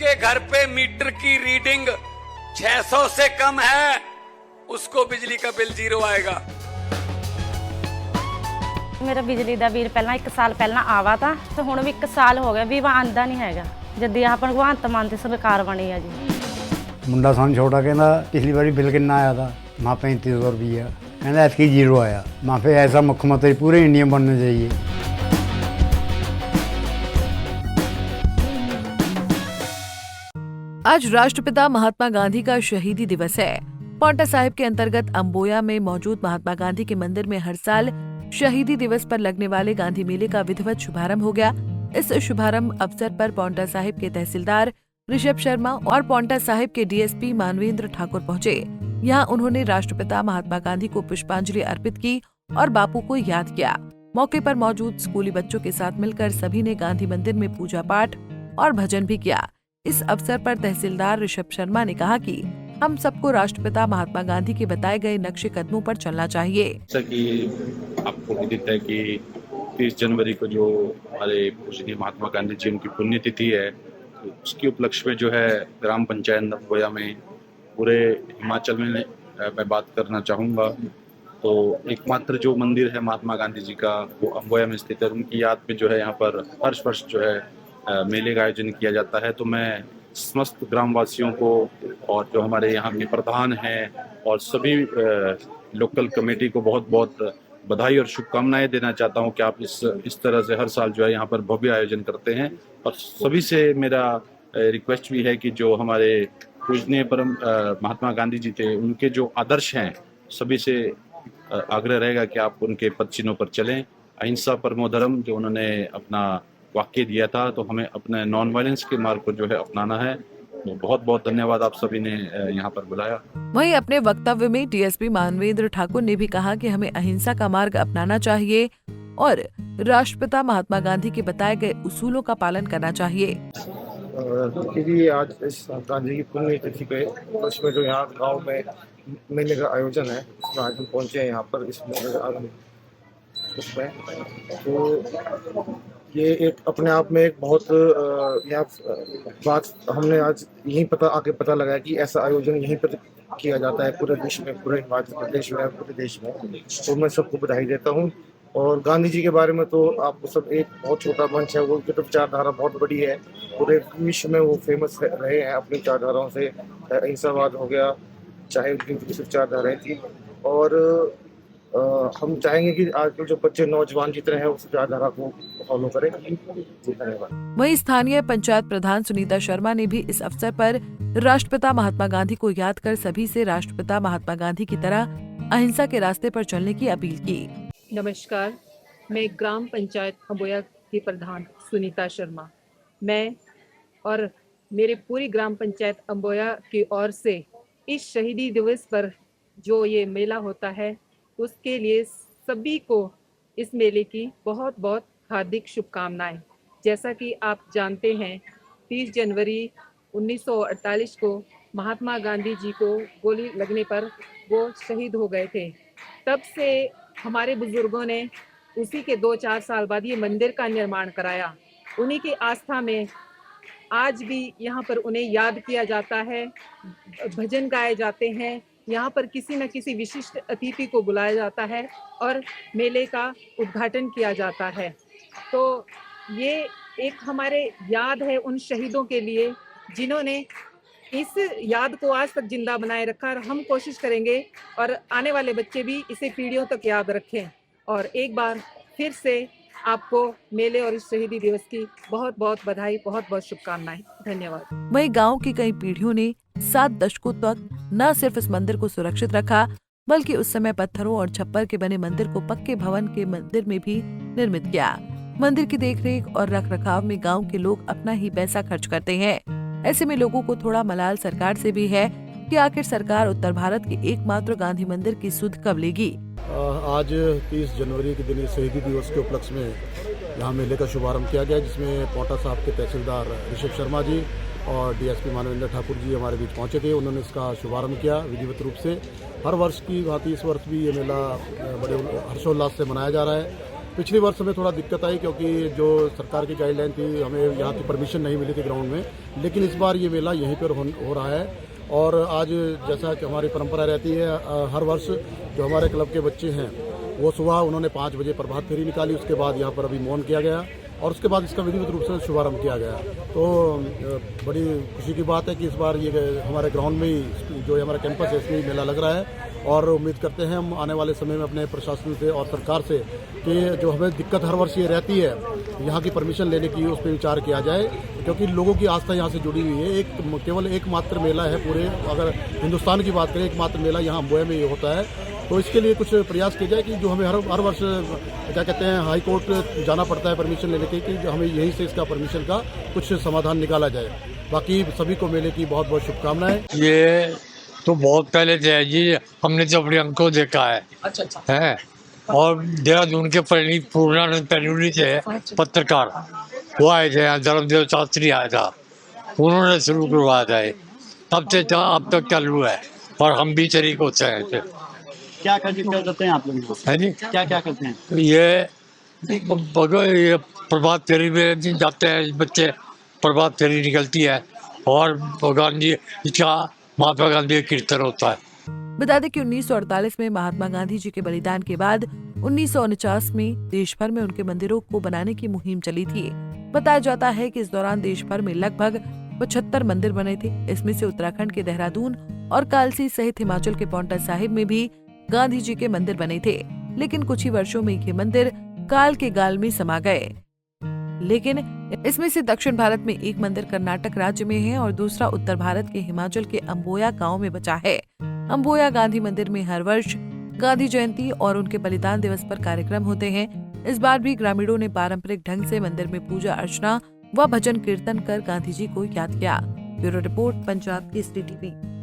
जिसके घर पे मीटर की रीडिंग 600 से कम है उसको बिजली का बिल 0 आएगा। मेरा बिजली ਦਾ ਬਿੱਲ ਪਹਿਲਾਂ 1 ਸਾਲ ਪਹਿਲਾਂ ਆਵਾ ਤਾਂ ਤੇ ਹੁਣ ਵੀ 1 ਸਾਲ ਹੋ ਗਿਆ ਵੀ ਆਂਦਾ ਨਹੀਂ ਹੈਗਾ ਜਦ ਆਹ ਭਗਵੰਤ ਮਾਨ ਦੀ ਸਰਕਾਰ ਬਣੀ ਆ ਜੀ। ਮੁੰਡਾ ਸਾਨੂੰ ਛੋਟਾ ਕਹਿੰਦਾ ਪਿਛਲੀ ਵਾਰੀ ਬਿੱਲ ਕਿੰਨਾ ਆਇਆ था माँ 3500 रुपया कहना ऐसी 0 आया। माँ पे ऐसा मुख्यमंत्री पूरे इंडिया में बनना चाहिए। आज राष्ट्रपिता महात्मा गांधी का शहीदी दिवस है। पांवटा साहिब के अंतर्गत अंबोया में मौजूद महात्मा गांधी के मंदिर में हर साल शहीदी दिवस पर लगने वाले गांधी मेले का विधिवत शुभारंभ हो गया। इस शुभारंभ अवसर पर पांवटा साहिब के तहसीलदार ऋषभ शर्मा और पांवटा साहिब के डीएसपी मानवेंद्र ठाकुर पहुंचे। यहाँ उन्होंने राष्ट्रपिता महात्मा गांधी को पुष्पांजलि अर्पित की और बापू को याद किया। मौके पर मौजूद स्कूली बच्चों के साथ मिलकर सभी ने गांधी मंदिर में पूजा पाठ और भजन भी किया। इस अवसर पर तहसीलदार ऋषभ शर्मा ने कहा कि हम सबको राष्ट्रपिता महात्मा गांधी के बताए गए नक्शे कदमों पर चलना चाहिए। जैसा कि आपको विदित है कि 30 जनवरी को जो हमारे पूजनीय महात्मा गांधी जी उनकी पुण्यतिथि है, उसकी उपलक्ष्य में जो है ग्राम पंचायत अंबोया में पूरे हिमाचल में मैं बात करना चाहूँगा। तो एकमात्र जो मंदिर है महात्मा गांधी जी का वो अंबोया में स्थित है। उनकी याद में जो है यहाँ पर हर वर्ष जो है मेले का आयोजन किया जाता है। तो मैं समस्त ग्रामवासियों को और जो हमारे यहाँ के प्रधान हैं और सभी लोकल कमेटी को बहुत बहुत बधाई और शुभकामनाएं देना चाहता हूँ कि आप इस तरह से हर साल जो है यहाँ पर भव्य आयोजन करते हैं। और सभी से मेरा रिक्वेस्ट भी है कि जो हमारे पूजनीय परम महात्मा गांधी जी थे, उनके जो आदर्श हैं, सभी से आग्रह रहेगा कि आप उनके पद चिन्हों पर चलें। अहिंसा परमो धर्म जो उन्होंने अपना वाक्य दिया था, तो हमें अपने नॉन वायलेंस के मार्ग को जो है अपनाना है। तो बहुत बहुत धन्यवाद आप सभी ने यहाँ पर बुलाया। वहीं अपने वक्तव्य में डीएसपी मानवेंद्र ठाकुर ने भी कहा कि हमें अहिंसा का मार्ग अपनाना चाहिए और राष्ट्रपिता महात्मा गांधी के बताए गए उसूलों का पालन करना चाहिए। आज इस गांधी की पुण्यतिथि पे उसमें जो यहाँ गांव में मेले का आयोजन है, आज हम पहुँचे हैं यहाँ पर इस मेले का उसमें। तो ये एक अपने आप में एक बहुत यहाँ बात हमने आज यहीं पता लगा कि ऐसा आयोजन यहीं पर किया जाता है पूरे विश्व में, पूरे हिमाचल प्रदेश में, पूरे देश में। तो मैं सबको बधाई देता हूँ। और गांधी जी के बारे में तो आपको सब एक बहुत छोटा मंच है, वो उनकी तो विचारधारा बहुत बड़ी है, पूरे विश्व में वो फेमस रहे हैं अपनी विचारधाराओं से। अहिंसावाद हो गया, चाहे उनकी विचारधाराएं थी। और हम चाहेंगे कि आजकल जो बच्चे नौजवान जितने हैं उस विचारधारा को फॉलो करें। धन्यवाद। वहीं स्थानीय पंचायत प्रधान सुनीता शर्मा ने भी इस अवसर पर राष्ट्रपिता महात्मा गांधी को याद कर सभी से राष्ट्रपिता महात्मा गांधी की तरह अहिंसा के रास्ते पर चलने की अपील की। नमस्कार, मैं ग्राम पंचायत अंबोया की प्रधान सुनीता शर्मा। मैं और मेरे पूरी ग्राम पंचायत अंबोया की ओर से इस शहीदी दिवस पर जो ये मेला होता है, उसके लिए सभी को इस मेले की बहुत बहुत हार्दिक शुभकामनाएं। जैसा कि आप जानते हैं, 30 जनवरी 1948 को महात्मा गांधी जी को गोली लगने पर वो शहीद हो गए थे। तब से हमारे बुजुर्गों ने उसी के 2-4 साल बाद ये मंदिर का निर्माण कराया। उन्हीं की आस्था में आज भी यहाँ पर उन्हें याद किया जाता है, भजन गाए जाते हैं, यहाँ पर किसी न किसी विशिष्ट अतिथि को बुलाया जाता है और मेले का उद्घाटन किया जाता है। तो ये एक हमारे याद है उन शहीदों के लिए जिन्होंने इस याद को आज तक जिंदा बनाए रखा। और हम कोशिश करेंगे और आने वाले बच्चे भी इसे पीढ़ियों तक याद रखें। और एक बार फिर से आपको मेले और इस शहीदी दिवस की बहुत बहुत बधाई, बहुत बहुत शुभकामनाएं। धन्यवाद। वहीं गांव की कई पीढ़ियों ने 7 दशकों तक न सिर्फ इस मंदिर को सुरक्षित रखा, बल्कि उस समय पत्थरों और छप्पर के बने मंदिर को पक्के भवन के मंदिर में भी निर्मित किया। मंदिर की देखरेख और रखरखाव में गांव के लोग अपना ही पैसा खर्च करते हैं। ऐसे में लोगों को थोड़ा मलाल सरकार से भी है कि आखिर सरकार उत्तर भारत के एकमात्र गांधी मंदिर की सुध कब लेगी। आज 30 जनवरी के दिन शहीदी दिवस के उपलक्ष्य में यहाँ मेले का शुभारंभ किया गया, जिसमें पांवटा साहब के तहसीलदार ऋषभ शर्मा जी और डीएसपी मानवेंद्र ठाकुर जी हमारे बीच पहुँचे थे। उन्होंने इसका शुभारंभ किया विधिवत रूप से। हर वर्ष की भांति इस वर्ष भी ये मेला बड़े हर्षोल्लास से मनाया जा रहा है पिछली वर्ष में थोड़ा दिक्कत आई क्योंकि जो सरकार की गाइडलाइन थी, हमें यहाँ की परमिशन नहीं मिली थी ग्राउंड में, लेकिन इस बार ये मेला यहीं पर हो रहा है। और आज जैसा कि हमारी परंपरा रहती है, हर वर्ष जो हमारे क्लब के बच्चे हैं वो सुबह उन्होंने 5 बजे प्रभात फेरी निकाली, उसके बाद यहाँ पर अभी मौन किया गया और उसके बाद इसका विधिवत रूप से शुभारंभ किया गया। तो बड़ी खुशी की बात है कि इस बार ये हमारे ग्राउंड में ही जो हमारा कैंपस है इसमें मेला लग रहा है और उम्मीद करते हैं हम आने वाले समय में अपने प्रशासन से और सरकार से कि जो हमें दिक्कत हर वर्ष ये रहती है यहाँ की परमिशन लेने की, उस पर विचार किया जाए, क्योंकि लोगों की आस्था यहाँ से जुड़ी हुई है। केवल एकमात्र मेला है पूरे, अगर हिंदुस्तान की बात करें, एकमात्र मेला यहाँ अम्बोया में ही होता है। तो इसके लिए कुछ प्रयास किए जाए कि जो हमें हर वर्ष क्या कहते हैं हाई कोर्ट जाना पड़ता है परमिशन लेने के, कि हमें यहीं से इसका परमिशन का कुछ समाधान निकाला जाए। बाकी सभी को मेले की बहुत बहुत शुभकामनाएं। ये तो बहुत पहले से जी, हमने तो अपने अंक को देखा है। अच्छा। है और देहरादून के पूर्णानंद पैनुली थे पत्रकार, वो आए थे यहाँ, धर्मदेव शास्त्री आया था, उन्होंने शुरू करवाया था। तब से अब तक चालू है और हम भी शरीक होते हैं। क्या करते हैं आप लोग? है जी, क्या करते हैं? ये प्रभात फेरी में जाते हैं बच्चे, प्रभात फेरी निकलती है और गांधी इसका महात्मा गांधी का कीर्तन होता है। बता दें कि 1948 में महात्मा गांधी जी के बलिदान के बाद 1949 में देश भर में उनके मंदिरों को बनाने की मुहिम चली थी। बताया जाता है कि इस दौरान देश भर में लगभग 75 मंदिर बने थे। इसमें से उत्तराखंड के देहरादून और कालसी सहित हिमाचल के पांवटा साहिब में भी गांधी जी के मंदिर बने थे, लेकिन कुछ ही वर्षों में ये मंदिर काल के गाल में समा गए। लेकिन इसमें से दक्षिण भारत में एक मंदिर कर्नाटक राज्य में है और दूसरा उत्तर भारत के हिमाचल के अम्बोया गांव में बचा है। अम्बोया गांधी मंदिर में हर वर्ष गांधी जयंती और उनके बलिदान दिवस पर कार्यक्रम होते हैं। इस बार भी ग्रामीणों ने पारंपरिक ढंग से मंदिर में पूजा अर्चना व भजन कीर्तन कर गांधी जी को याद किया। Bureau report, Punjab Kesari TV.